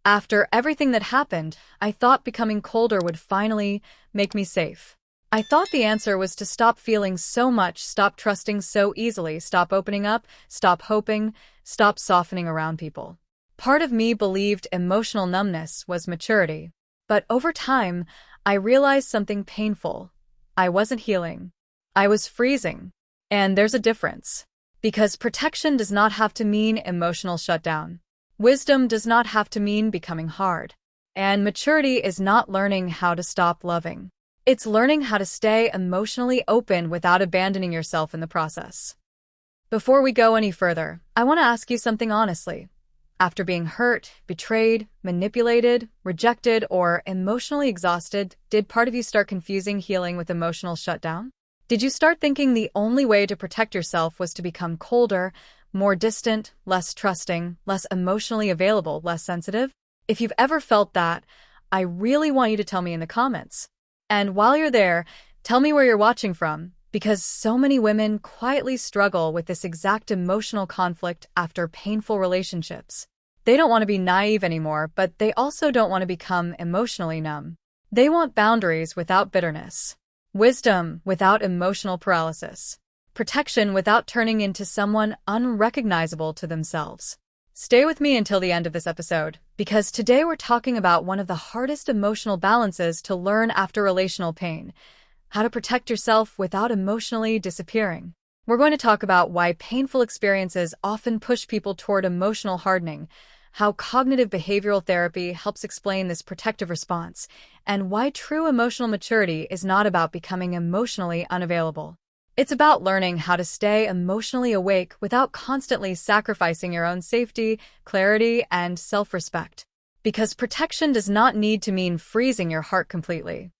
After everything that happened, I thought becoming colder would finally make me safe. I thought the answer was to stop feeling so much, stop trusting so easily, stop opening up, stop hoping, stop softening around people. Part of me believed emotional numbness was maturity. But over time, I realized something painful. I wasn't healing. I was freezing. And there's a difference. Because protection does not have to mean emotional shutdown. Wisdom does not have to mean becoming hard. And maturity is not learning how to stop loving. It's learning how to stay emotionally open without abandoning yourself in the process. Before we go any further, I want to ask you something honestly. After being hurt, betrayed, manipulated, rejected, or emotionally exhausted, did part of you start confusing healing with emotional shutdown? Did you start thinking the only way to protect yourself was to become colder, more distant, less trusting, less emotionally available, less sensitive? If you've ever felt that, I really want you to tell me in the comments. And while you're there, tell me where you're watching from, because so many women quietly struggle with this exact emotional conflict after painful relationships. They don't want to be naive anymore, but they also don't want to become emotionally numb. They want boundaries without bitterness, wisdom without emotional paralysis, protection without turning into someone unrecognizable to themselves. Stay with me until the end of this episode, because today we're talking about one of the hardest emotional balances to learn after relational pain: how to protect yourself without emotionally disappearing. We're going to talk about why painful experiences often push people toward emotional hardening, how cognitive behavioral therapy helps explain this protective response, and why true emotional maturity is not about becoming emotionally unavailable. It's about learning how to stay emotionally awake without constantly sacrificing your own safety, clarity, and self-respect. Because protection does not need to mean freezing your heart completely.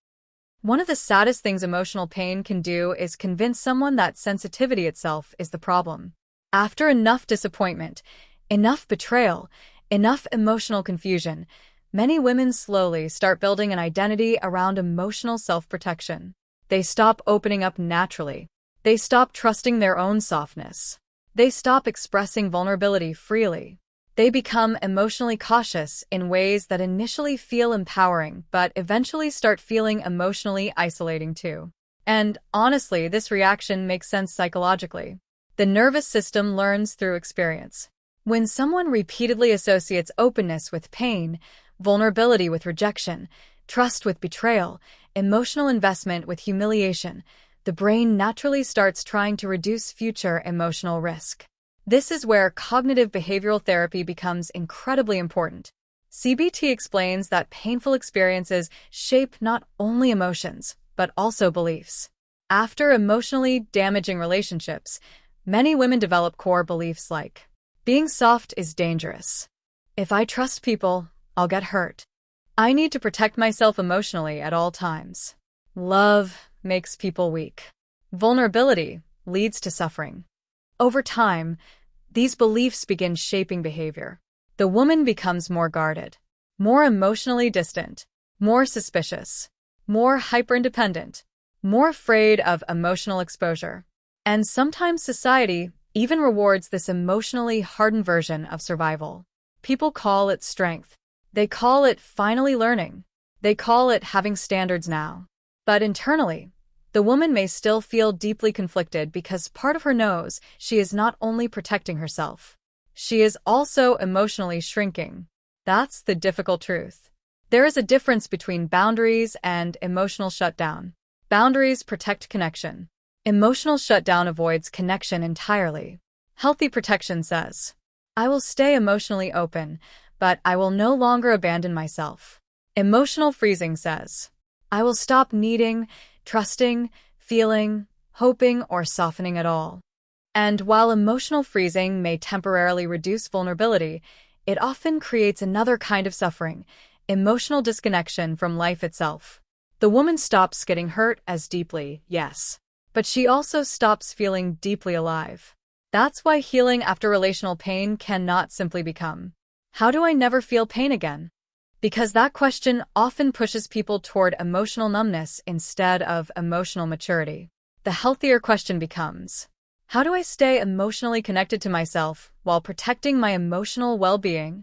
One of the saddest things emotional pain can do is convince someone that sensitivity itself is the problem. After enough disappointment, enough betrayal, enough emotional confusion, many women slowly start building an identity around emotional self-protection. They stop opening up naturally. They stop trusting their own softness. They stop expressing vulnerability freely. They become emotionally cautious in ways that initially feel empowering, but eventually start feeling emotionally isolating too. And honestly, this reaction makes sense psychologically. The nervous system learns through experience. When someone repeatedly associates openness with pain, vulnerability with rejection, trust with betrayal, emotional investment with humiliation, the brain naturally starts trying to reduce future emotional risk. This is where cognitive behavioral therapy becomes incredibly important. CBT explains that painful experiences shape not only emotions, but also beliefs. After emotionally damaging relationships, many women develop core beliefs like, being soft is dangerous. If I trust people, I'll get hurt. I need to protect myself emotionally at all times. Love makes people weak. Vulnerability leads to suffering. Over time, these beliefs begin shaping behavior. The woman becomes more guarded, more emotionally distant, more suspicious, more hyper-independent, more afraid of emotional exposure. And sometimes society even rewards this emotionally hardened version of survival. People call it strength. They call it finally learning. They call it having standards now. But internally, the woman may still feel deeply conflicted because part of her knows she is not only protecting herself, she is also emotionally shrinking. That's the difficult truth. There is a difference between boundaries and emotional shutdown. Boundaries protect connection. Emotional shutdown avoids connection entirely. Healthy protection says, I will stay emotionally open, but I will no longer abandon myself. Emotional freezing says, I will stop needing, trusting, feeling, hoping, or softening at all. And while emotional freezing may temporarily reduce vulnerability, it often creates another kind of suffering: emotional disconnection from life itself. The woman stops getting hurt as deeply, yes, but she also stops feeling deeply alive. That's why healing after relational pain cannot simply become, how do I never feel pain again? Because that question often pushes people toward emotional numbness instead of emotional maturity. The healthier question becomes, how do I stay emotionally connected to myself while protecting my emotional well-being?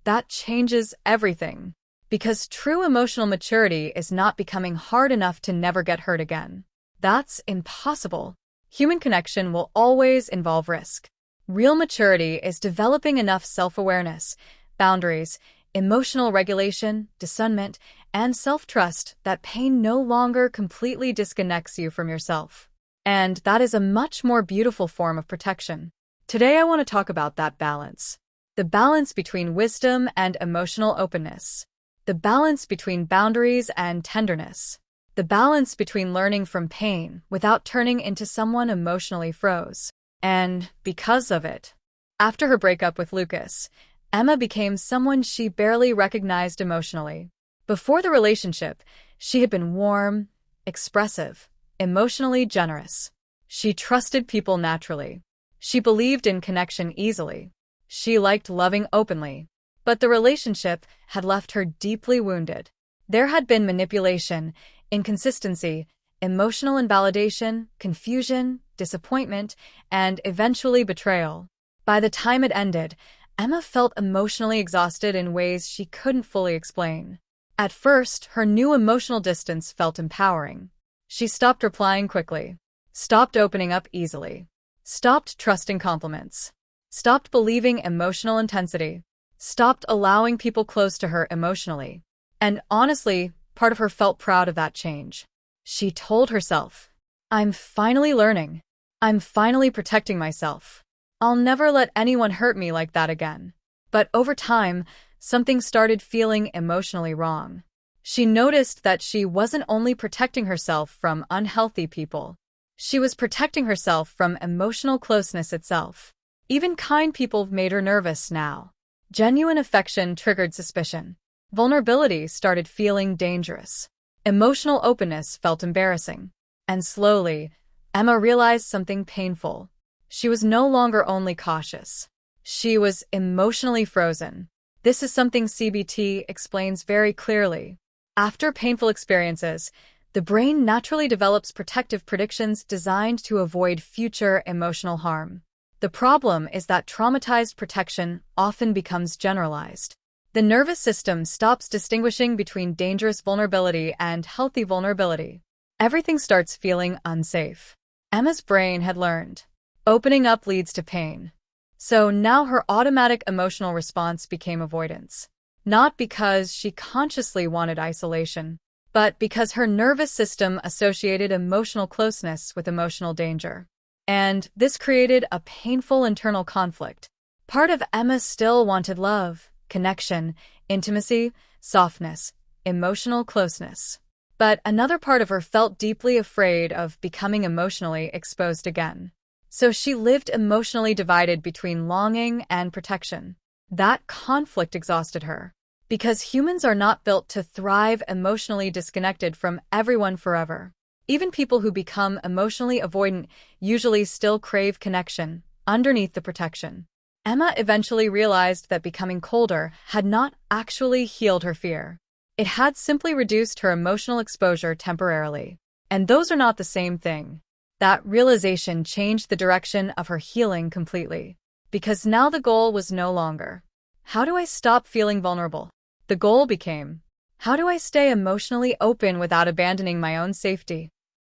That changes everything. Because true emotional maturity is not becoming hard enough to never get hurt again. That's impossible. Human connection will always involve risk. Real maturity is developing enough self-awareness, boundaries, emotional regulation, discernment, and self-trust that pain no longer completely disconnects you from yourself. And that is a much more beautiful form of protection. Today I want to talk about that balance. The balance between wisdom and emotional openness. The balance between boundaries and tenderness. The balance between learning from pain without turning into someone emotionally froze. And because of it, after her breakup with Lucas, Emma became someone she barely recognized emotionally. Before the relationship, she had been warm, expressive, emotionally generous. She trusted people naturally. She believed in connection easily. She liked loving openly. But the relationship had left her deeply wounded. There had been manipulation, inconsistency, emotional invalidation, confusion, disappointment, and eventually betrayal. By the time it ended, Emma felt emotionally exhausted in ways she couldn't fully explain. At first, her new emotional distance felt empowering. She stopped replying quickly, stopped opening up easily, stopped trusting compliments, stopped believing emotional intensity, stopped allowing people close to her emotionally. And honestly, part of her felt proud of that change. She told herself, "I'm finally learning. I'm finally protecting myself. I'll never let anyone hurt me like that again." But over time, something started feeling emotionally wrong. She noticed that she wasn't only protecting herself from unhealthy people. She was protecting herself from emotional closeness itself. Even kind people made her nervous now. Genuine affection triggered suspicion. Vulnerability started feeling dangerous. Emotional openness felt embarrassing. And slowly, Emma realized something painful. She was no longer only cautious. She was emotionally frozen. This is something CBT explains very clearly. After painful experiences, the brain naturally develops protective predictions designed to avoid future emotional harm. The problem is that traumatized protection often becomes generalized. The nervous system stops distinguishing between dangerous vulnerability and healthy vulnerability. Everything starts feeling unsafe. Emma's brain had learned. Opening up leads to pain. So now her automatic emotional response became avoidance. Not because she consciously wanted isolation, but because her nervous system associated emotional closeness with emotional danger. And this created a painful internal conflict. Part of Emma still wanted love, connection, intimacy, softness, emotional closeness. But another part of her felt deeply afraid of becoming emotionally exposed again. So she lived emotionally divided between longing and protection. That conflict exhausted her. Because humans are not built to thrive emotionally disconnected from everyone forever. Even people who become emotionally avoidant usually still crave connection underneath the protection. Emma eventually realized that becoming colder had not actually healed her fear. It had simply reduced her emotional exposure temporarily. And those are not the same thing. That realization changed the direction of her healing completely. Because now the goal was no longer, how do I stop feeling vulnerable? The goal became, how do I stay emotionally open without abandoning my own safety?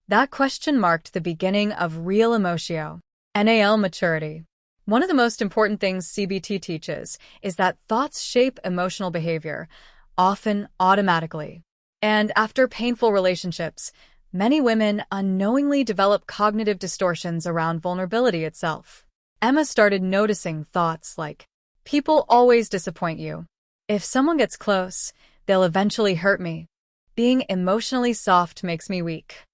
That question marked the beginning of real emotio, NAL maturity. One of the most important things CBT teaches is that thoughts shape emotional behavior, often automatically. And after painful relationships, many women unknowingly develop cognitive distortions around vulnerability itself. Emma started noticing thoughts like, people always disappoint you. If someone gets close, they'll eventually hurt me. Being emotionally soft makes me weak.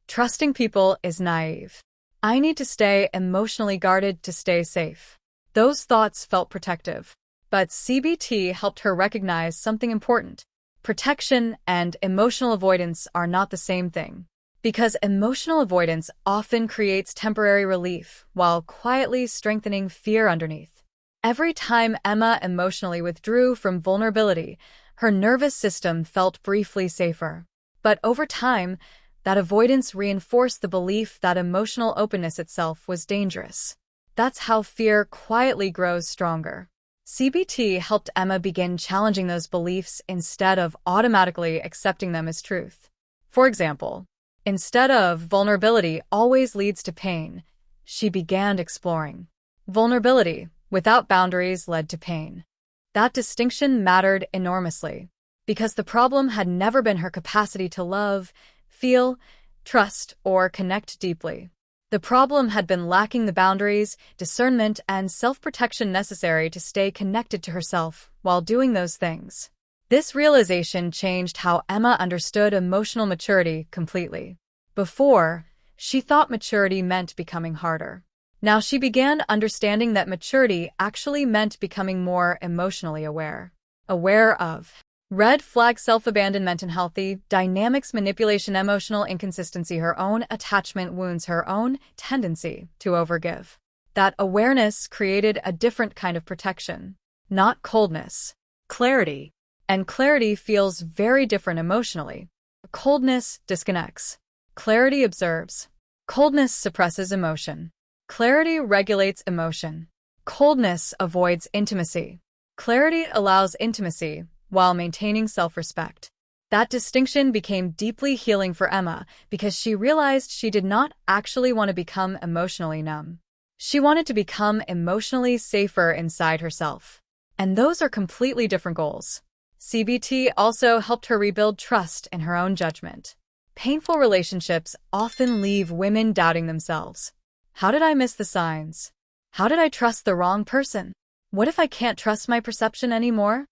Trusting people is naive. I need to stay emotionally guarded to stay safe. Those thoughts felt protective. But CBT helped her recognize something important. Protection and emotional avoidance are not the same thing. Because emotional avoidance often creates temporary relief while quietly strengthening fear underneath. Every time Emma emotionally withdrew from vulnerability, her nervous system felt briefly safer. But over time, that avoidance reinforced the belief that emotional openness itself was dangerous. That's how fear quietly grows stronger. CBT helped Emma begin challenging those beliefs instead of automatically accepting them as truth. For example, instead of vulnerability always leads to pain, she began exploring vulnerability without boundaries led to pain. That distinction mattered enormously, because the problem had never been her capacity to love, feel, trust, or connect deeply. The problem had been lacking the boundaries, discernment, and self-protection necessary to stay connected to herself while doing those things. This realization changed how Emma understood emotional maturity completely. Before, she thought maturity meant becoming harder. Now she began understanding that maturity actually meant becoming more emotionally aware. Aware of red flag self-abandonment and healthy dynamics, manipulation, emotional inconsistency, her own attachment wounds, her own tendency to overgive. That awareness created a different kind of protection, not coldness, clarity. And clarity feels very different emotionally. Coldness disconnects. Clarity observes. Coldness suppresses emotion. Clarity regulates emotion. Coldness avoids intimacy. Clarity allows intimacy while maintaining self-respect. That distinction became deeply healing for Emma because she realized she did not actually want to become emotionally numb. She wanted to become emotionally safer inside herself. And those are completely different goals. CBT also helped her rebuild trust in her own judgment. Painful relationships often leave women doubting themselves. How did I miss the signs? How did I trust the wrong person? What if I can't trust my perception anymore?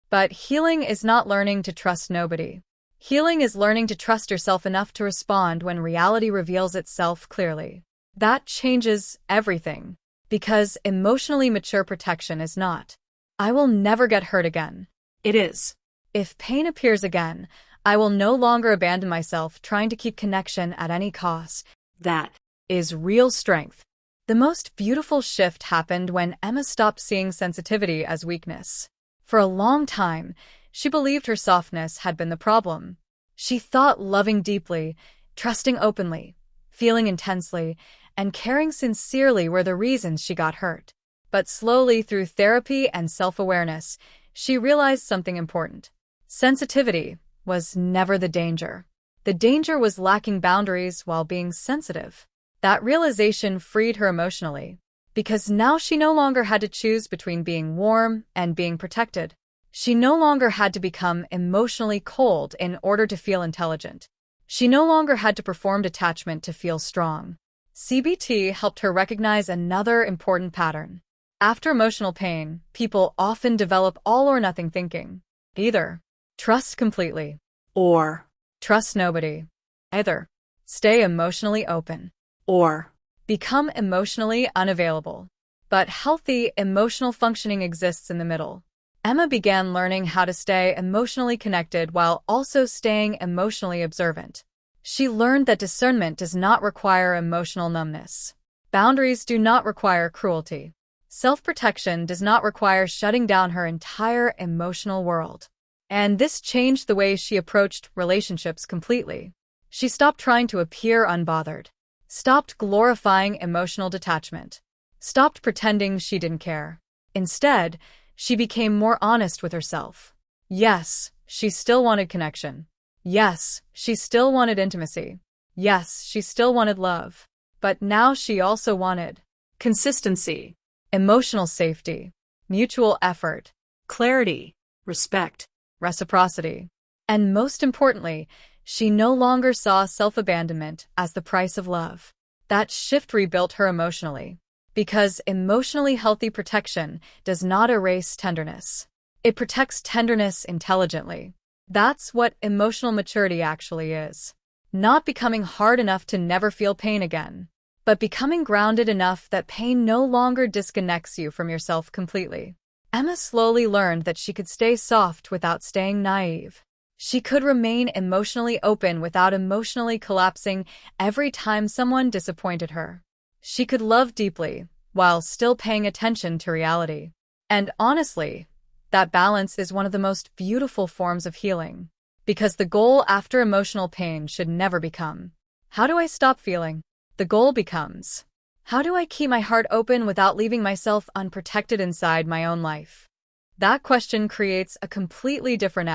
But healing is not learning to trust nobody. Healing is learning to trust yourself enough to respond when reality reveals itself clearly. That changes everything, because emotionally mature protection is not, I will never get hurt again. It is, if pain appears again, I will no longer abandon myself trying to keep connection at any cost. That is real strength. The most beautiful shift happened when Emma stopped seeing sensitivity as weakness. For a long time, she believed her softness had been the problem. She thought loving deeply, trusting openly, feeling intensely, and caring sincerely were the reasons she got hurt. But slowly, through therapy and self-awareness, she realized something important. Sensitivity was never the danger. The danger was lacking boundaries while being sensitive. That realization freed her emotionally, because now she no longer had to choose between being warm and being protected. She no longer had to become emotionally cold in order to feel intelligent. She no longer had to perform detachment to feel strong. CBT helped her recognize another important pattern. After emotional pain, people often develop all-or-nothing thinking. Either trust completely or trust nobody. Either stay emotionally open or become emotionally unavailable. But healthy emotional functioning exists in the middle. Emma began learning how to stay emotionally connected while also staying emotionally observant. She learned that discernment does not require emotional numbness. Boundaries do not require cruelty. Self-protection does not require shutting down her entire emotional world. And this changed the way she approached relationships completely. She stopped trying to appear unbothered, stopped glorifying emotional detachment, stopped pretending she didn't care. Instead, she became more honest with herself. Yes, she still wanted connection. Yes, she still wanted intimacy. Yes, she still wanted love. But now she also wanted consistency, emotional safety, mutual effort, clarity, respect, reciprocity. And most importantly, she no longer saw self-abandonment as the price of love. That shift rebuilt her emotionally, because emotionally healthy protection does not erase tenderness. It protects tenderness intelligently. That's what emotional maturity actually is. Not becoming hard enough to never feel pain again, but becoming grounded enough that pain no longer disconnects you from yourself completely. Emma slowly learned that she could stay soft without staying naive. She could remain emotionally open without emotionally collapsing every time someone disappointed her. She could love deeply while still paying attention to reality. And honestly, that balance is one of the most beautiful forms of healing. Because the goal after emotional pain should never become, how do I stop feeling? The goal becomes, How do I keep my heart open without leaving myself unprotected inside my own life? That question creates a completely different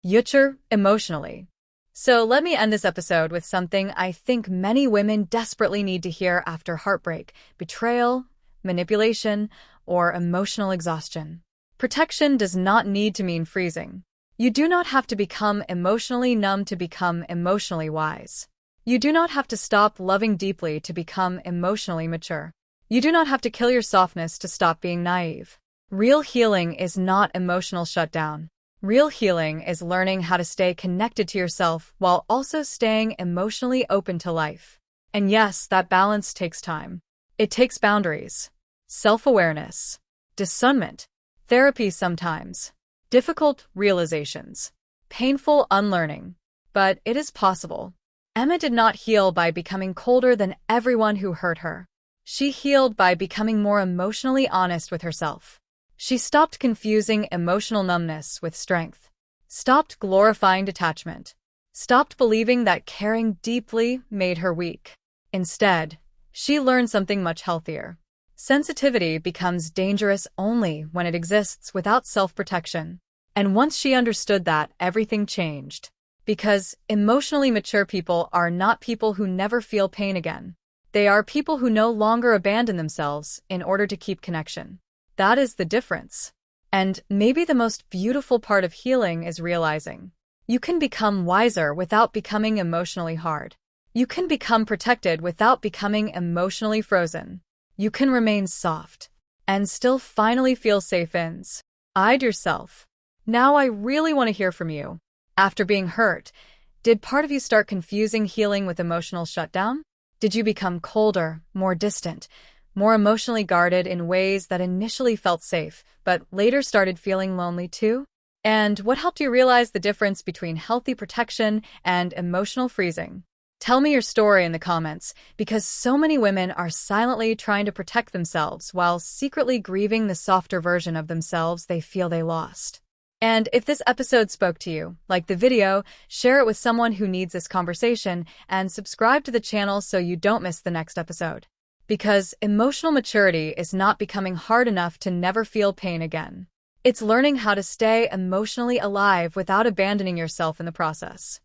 future emotionally. So let me end this episode with something I think many women desperately need to hear after heartbreak, betrayal, manipulation, or emotional exhaustion. Protection does not need to mean freezing. You do not have to become emotionally numb to become emotionally wise. You do not have to stop loving deeply to become emotionally mature. You do not have to kill your softness to stop being naive. Real healing is not emotional shutdown. Real healing is learning how to stay connected to yourself while also staying emotionally open to life. And yes, that balance takes time. It takes boundaries, self-awareness, discernment, therapy sometimes, difficult realizations, painful unlearning. But it is possible. Emma did not heal by becoming colder than everyone who hurt her. She healed by becoming more emotionally honest with herself. She stopped confusing emotional numbness with strength, stopped glorifying detachment, stopped believing that caring deeply made her weak. Instead, she learned something much healthier. Sensitivity becomes dangerous only when it exists without self-protection. And once she understood that, everything changed. Because emotionally mature people are not people who never feel pain again. They are people who no longer abandon themselves in order to keep connection. That is the difference. And maybe the most beautiful part of healing is realizing you can become wiser without becoming emotionally hard. You can become protected without becoming emotionally frozen. You can remain soft and still finally feel safe inside yourself. Now I really want to hear from you. After being hurt, did part of you start confusing healing with emotional shutdown? Did you become colder, more distant, more emotionally guarded in ways that initially felt safe, but later started feeling lonely too? And what helped you realize the difference between healthy protection and emotional freezing? Tell me your story in the comments, because so many women are silently trying to protect themselves while secretly grieving the softer version of themselves they feel they lost. And if this episode spoke to you, like the video, share it with someone who needs this conversation, and subscribe to the channel so you don't miss the next episode. Because emotional maturity is not becoming hard enough to never feel pain again. It's learning how to stay emotionally alive without abandoning yourself in the process.